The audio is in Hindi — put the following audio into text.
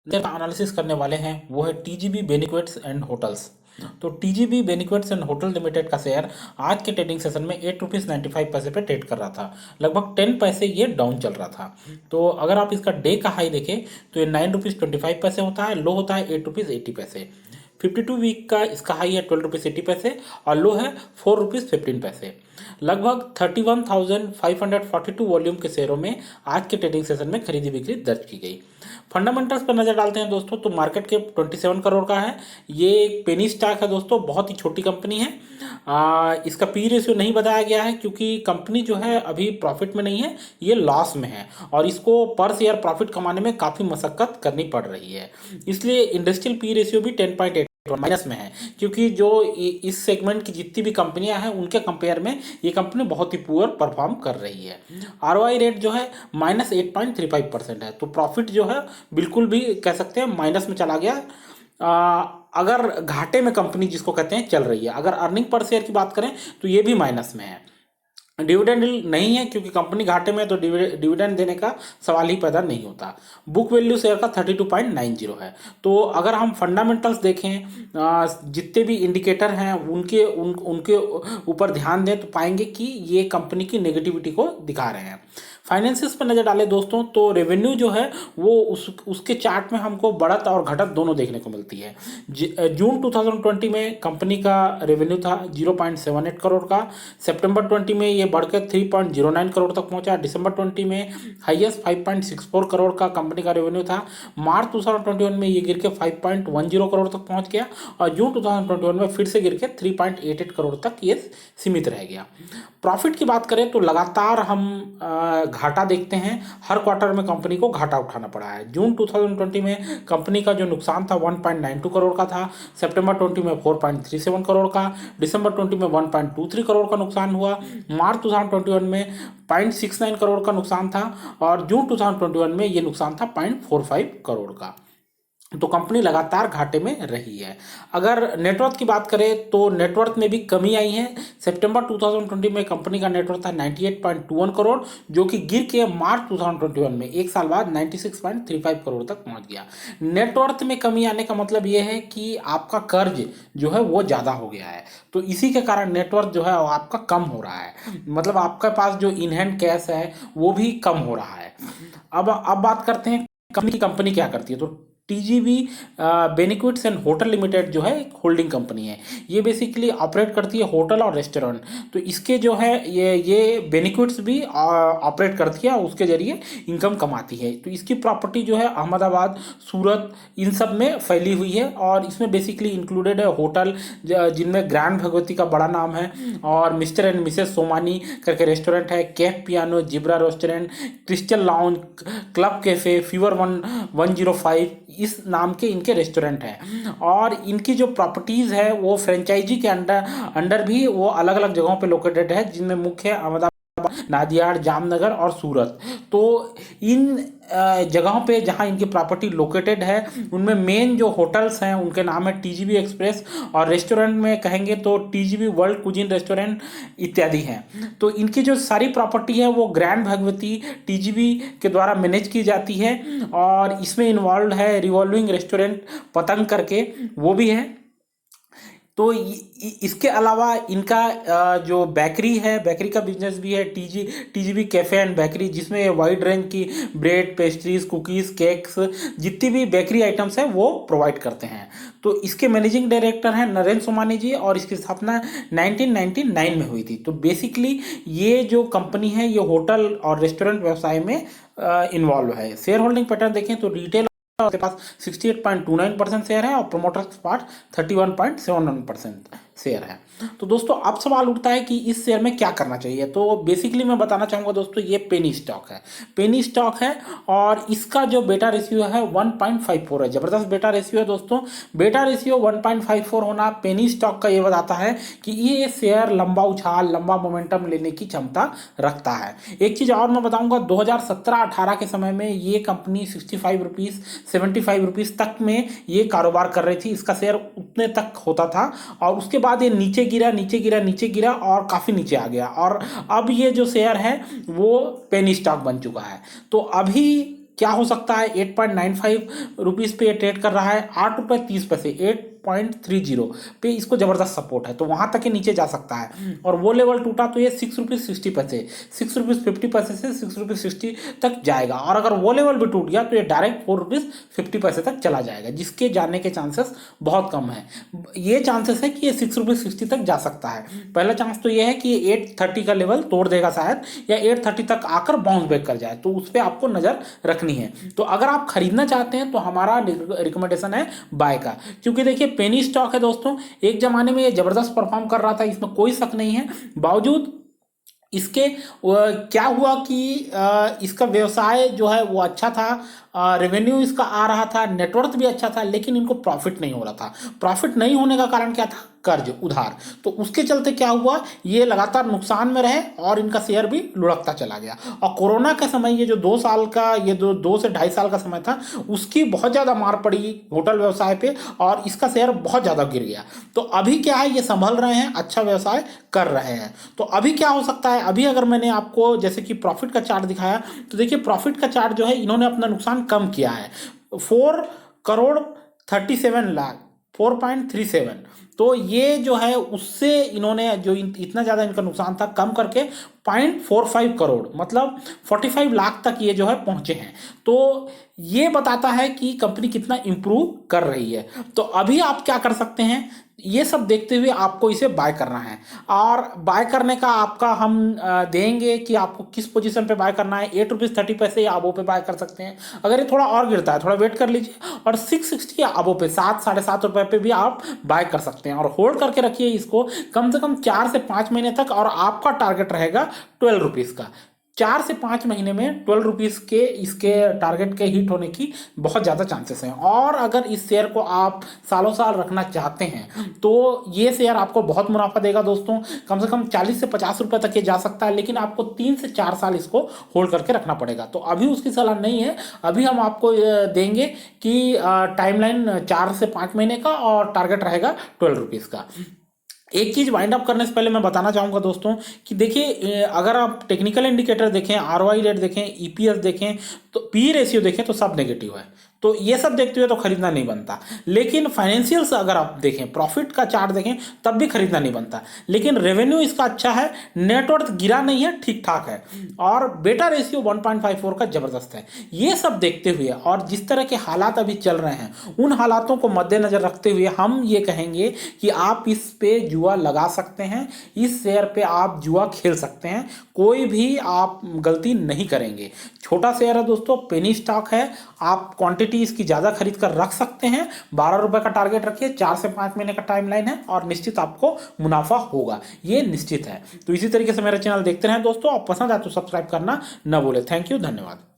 एनालिसिस करने वाले हैं वो है टीजीबी बेनिक्वेट्स एंड होटल्स। तो टीजीबी बेनिक्वेट्स एंड होटल लिमिटेड का शेयर आज के ट्रेडिंग सेशन में ₹8.95 पे ट्रेड कर रहा था। लगभग 10 पैसे ये डाउन चल रहा था। तो अगर आप इसका डे का हाई देखें तो ये ₹9.25 होता है, लो होता है ₹8.80। 52 वीक का इसका हाई है ₹12.80 और लो है ₹4.15। लगभग 31,542 वॉल्यूम के शेयरों में आज के ट्रेडिंग सेशन में खरीदी बिक्री दर्ज की गई। फंडामेंटल्स पर नजर डालते हैं दोस्तों, तो मार्केट कैप 27 करोड़ का है। ये एक पेनी स्टॉक है दोस्तों, बहुत ही छोटी कंपनी है। इसका पी रेशियो नहीं बताया गया है क्योंकि कंपनी जो है अभी प्रॉफिट में नहीं है, ये लॉस में है और इसको पर शेयर प्रॉफिट कमाने में काफ़ी मशक्कत करनी पड़ रही है। इसलिए इंडस्ट्रियल पी रेशियो भी 10.8 माइनस में है, क्योंकि जो इस सेगमेंट की जितनी भी कंपनियां हैं उनके कंपेयर में ये कंपनी बहुत ही पुअर परफॉर्म कर रही है। आरओआई रेट जो है -8.35% है, तो प्रॉफिट जो है बिल्कुल भी कह सकते हैं माइनस में चला गया। अगर घाटे में कंपनी जिसको कहते हैं चल रही है। अगर अर्निंग पर शेयर की बात करें तो ये भी माइनस में है। डिविडेंड नहीं है क्योंकि कंपनी घाटे में है, तो डिविडेंड देने का सवाल ही पैदा नहीं होता। बुक वैल्यू शेयर का 32.90 है। तो अगर हम फंडामेंटल्स देखें, जितने भी इंडिकेटर हैं उनके ऊपर ध्यान दें तो पाएंगे कि ये कंपनी की नेगेटिविटी को दिखा रहे हैं। फाइनेंसिस पर नज़र डालें दोस्तों, तो रेवेन्यू जो है वो उसके चार्ट में हमको बढ़त और घटत दोनों देखने को मिलती है। जून 2020 में कंपनी का रेवेन्यू था 0.78 करोड़ का। सितंबर 20 में ये बढ़कर 3.09 करोड़ तक पहुंचा। दिसंबर 20 में हाईएस्ट 5.64 करोड़ का कंपनी का रेवेन्यू था। मार्च 2021 में ये गिर के 5.10 करोड़ तक पहुंच गया और जून 2021 में फिर से गिर के 3.88 करोड़ तक ये सीमित रह गया। प्रॉफिट की बात करें तो लगातार हम घाटा देखते हैं। हर क्वार्टर में कंपनी को घाटा उठाना पड़ा है। जून 2020 में कंपनी का जो नुकसान था 1.92 करोड़ का था। सितंबर 20 में 4.37 करोड़ का। दिसंबर 20 में 1.23 करोड़ का नुकसान हुआ। मार्च 2021 में 0.69 करोड़ का नुकसान था और जून 2021 में ये नुकसान था 0.45 करोड़ का। तो कंपनी लगातार घाटे में रही है। अगर नेटवर्थ की बात करें तो नेटवर्थ में भी कमी आई है। सितंबर 2020 में कंपनी का नेटवर्थ था 98.21 करोड़, जो कि गिर के मार्च 2021 में एक साल बाद 96.35 करोड़ तक पहुंच गया। नेटवर्थ में कमी आने का मतलब ये है कि आपका कर्ज जो है वो ज़्यादा हो गया है, तो इसी के कारण नेटवर्थ जो है वो आपका कम हो रहा है। मतलब आपके पास जो इन हैंड कैश है वो भी कम हो रहा है। अब बात करते हैं कंपनी क्या करती है। तो टीजीबी बेनिक्विट्स एंड होटल लिमिटेड जो है एक होल्डिंग कंपनी है। ये बेसिकली ऑपरेट करती है होटल और रेस्टोरेंट। तो इसके जो है ये बेनिक्विट्स भी ऑपरेट करती है और उसके जरिए इनकम कमाती है। तो इसकी प्रॉपर्टी जो है अहमदाबाद, सूरत, इन सब में फैली हुई है और इसमें बेसिकली इंक्लूडेड है होटल जिनमें ग्रैंड भगवती का बड़ा नाम है और मिस्टर एंड मिसेस सोमानी करके रेस्टोरेंट है, Kaif piano, zebra restaurant, crystal lounge, club cafe, fever 105 इस नाम के इनके रेस्टोरेंट हैं। और इनकी जो प्रॉपर्टीज़ है वो फ्रेंचाइजी के अंडर भी वो अलग अलग जगहों पे लोकेटेड है, जिनमें मुख्य है अहमदाबाद, नादियाड, जामनगर और सूरत। तो इन जगहों पे जहां इनकी प्रॉपर्टी लोकेटेड है उनमें मेन जो होटल्स हैं उनके नाम है टीजीबी एक्सप्रेस, और रेस्टोरेंट में कहेंगे तो टीजीबी वर्ल्ड कुजिन रेस्टोरेंट इत्यादि हैं। तो इनकी जो सारी प्रॉपर्टी है वो ग्रैंड भगवती टीजीबी के द्वारा मैनेज की जाती है और इसमें इन्वॉल्व है रिवॉल्विंग रेस्टोरेंट पतंग करके, वो भी है। तो इसके अलावा इनका जो बेकरी है, बेकरी का बिजनेस भी है, टीजीबी कैफ़े एंड बेकरी, जिसमें वाइड रेंज की ब्रेड, पेस्ट्रीज, कुकीज़, केक्स, जितनी भी बेकरी आइटम्स हैं वो प्रोवाइड करते हैं। तो इसके मैनेजिंग डायरेक्टर हैं नरेंद्र सोमानी जी और इसकी स्थापना 1999 में हुई थी। तो बेसिकली ये जो कंपनी है ये होटल और रेस्टोरेंट व्यवसाय में इन्वॉल्व है। शेयर होल्डिंग पैटर्न देखें तो रिटेल के पास 68.29% शेयर है और प्रोमोटर्स के पास 31.71% शेयर है। तो दोस्तों अब सवाल उठता है कि इस शेयर में क्या करना चाहिए। तो बेसिकली मैं बताना चाहूँगा दोस्तों, ये पेनी स्टॉक है। पेनी स्टॉक है और इसका जो बेटा रेशियो है 1.54 है। ज़बरदस्त बेटा रेशियो है दोस्तों। बेटा रेशियो 1.54 होना पेनी स्टॉक का ये बताता है कि ये शेयर लंबा उछाल, लंबा मोमेंटम लेने की क्षमता रखता है। एक चीज़ और मैं बताऊँगा, 2017-18 के समय में ये कंपनी 65 रुपीज़, 75 रुपीज़ तक में ये कारोबार कर रही थी। इसका शेयर उतने तक होता था और उसके बाद ये नीचे गिरा और काफ़ी नीचे आ गया और अब ये जो शेयर है वो पेनी स्टॉक बन चुका है। तो अभी क्या हो सकता है, 8.95 रुपीज़ पे ये ट्रेड कर रहा है, 8 रुपये 30 पैसे, 8.30 पे इसको ज़बरदस्त सपोर्ट है, तो वहाँ तक ही नीचे जा सकता है। और वो लेवल टूटा तो ये 6 रुपीज़ 60 पैसे, 6 रुपीज़ 50 पैसे से 6 रुपीज़ 60 तक जाएगा। और अगर वो लेवल भी टूट गया तो ये डायरेक्ट 4 रुपीज़ 50 पैसे तक चला जाएगा, जिसके जाने के चांसेस बहुत कम है। ये चांसेस है कि ये 6 रुपीज़ 60 तक जा सकता है। पहला चांस तो ये है कि ये 830 का लेवल तोड़ देगा शायद, या 830 तक आकर बाउंस बैक कर जाए, तो उस पर आपको नज़र रखनी है। तो अगर आप खरीदना चाहते हैं तो हमारा रिकमेंडेशन है बाय का, क्योंकि देखिए पेनी स्टॉक है दोस्तों, एक जमाने में ये जबरदस्त परफॉर्म कर रहा था, इसमें कोई शक नहीं है। बावजूद इसके क्या हुआ कि इसका व्यवसाय जो है वो अच्छा था, रेवेन्यू इसका आ रहा था, नेटवर्थ भी अच्छा था, लेकिन इनको प्रॉफिट नहीं हो रहा था। प्रॉफिट नहीं होने का कारण क्या था, कर्ज उधार। तो उसके चलते क्या हुआ, ये लगातार नुकसान में रहे और इनका शेयर भी लुढ़कता चला गया। और कोरोना का समय, ये जो 2 साल का, ये 2 से 2.5 साल का समय था, उसकी बहुत ज़्यादा मार पड़ी होटल व्यवसाय पे और इसका शेयर बहुत ज़्यादा गिर गया। तो अभी क्या है, ये संभल रहे हैं, अच्छा व्यवसाय कर रहे हैं। तो अभी क्या हो सकता है, अभी अगर मैंने आपको जैसे कि प्रॉफिट का चार्ट दिखाया, तो देखिए प्रॉफिट का चार्ट जो है, इन्होंने अपना नुकसान कम किया है, 4,37,00,000, 4.37। तो ये जो है उससे इन्होंने जो इतना ज़्यादा इनका नुकसान था कम करके 0.45 करोड़, मतलब 45 लाख तक ये जो है पहुँचे हैं। तो ये बताता है कि कंपनी कितना इम्प्रूव कर रही है। तो अभी आप क्या कर सकते हैं, ये सब देखते हुए आपको इसे बाय करना है। और बाय करने का आपका हम देंगे कि आपको किस पोजीशन पे बाय करना है। 8 रुपीज़ 30 पैसे या अबो पे बाय कर सकते हैं। अगर ये थोड़ा और गिरता है, थोड़ा वेट कर लीजिए, और 660 या अबो पे 7 साढ़े 7 रुपये पे भी आप बाय कर सकते हैं। और होल्ड करके रखिए इसको कम से कम 4 से 5 महीने तक, और आपका टारगेट रहेगा 12 रुपीज़ का। 4 से 5 महीने में 12 रुपीज़ के इसके टारगेट के हिट होने की बहुत ज़्यादा चांसेस हैं। और अगर इस शेयर को आप सालों साल रखना चाहते हैं तो ये शेयर आपको बहुत मुनाफा देगा दोस्तों। कम से कम 40 से 50 रुपये तक ये जा सकता है, लेकिन आपको 3 से 4 साल इसको होल्ड करके रखना पड़ेगा। तो अभी उसकी सलाह नहीं है, अभी हम आपको देंगे कि टाइमलाइन 4 से 5 महीने का और टारगेट रहेगा 12 रुपीज़ का। एक चीज़ वाइंड अप करने से पहले मैं बताना चाहूँगा दोस्तों कि देखिए, अगर आप टेक्निकल इंडिकेटर देखें, आरओआई रेट देखें, ईपीएस देखें, तो पी रेशियो देखें, तो सब नेगेटिव है। तो ये सब देखते हुए तो खरीदना नहीं बनता। लेकिन फाइनेंशियल्स अगर आप देखें, प्रॉफिट का चार्ट देखें, तब भी खरीदना नहीं बनता। लेकिन रेवेन्यू इसका अच्छा है, नेटवर्थ गिरा नहीं है, ठीक ठाक है, और बेटा रेशियो 1.54 का ज़बरदस्त है। ये सब देखते हुए और जिस तरह के हालात अभी चल रहे हैं, उन हालातों को मद्देनज़र रखते हुए हम ये कहेंगे कि आप इस पे जुआ लगा सकते हैं, इस शेयर पे आप जुआ खेल सकते हैं, कोई भी आप गलती नहीं करेंगे। छोटा शेयर है दोस्तों, पेनी स्टॉक है, आप क्वांटिटी इसकी ज़्यादा खरीद कर रख सकते हैं। 12 रुपये का टारगेट रखिए, 4 से 5 महीने का टाइमलाइन है, और निश्चित आपको मुनाफा होगा, ये निश्चित है। तो इसी तरीके से मेरा चैनल देखते रहें दोस्तों, और पसंद आए तो सब्सक्राइब करना न भूलें। थैंक यू, धन्यवाद।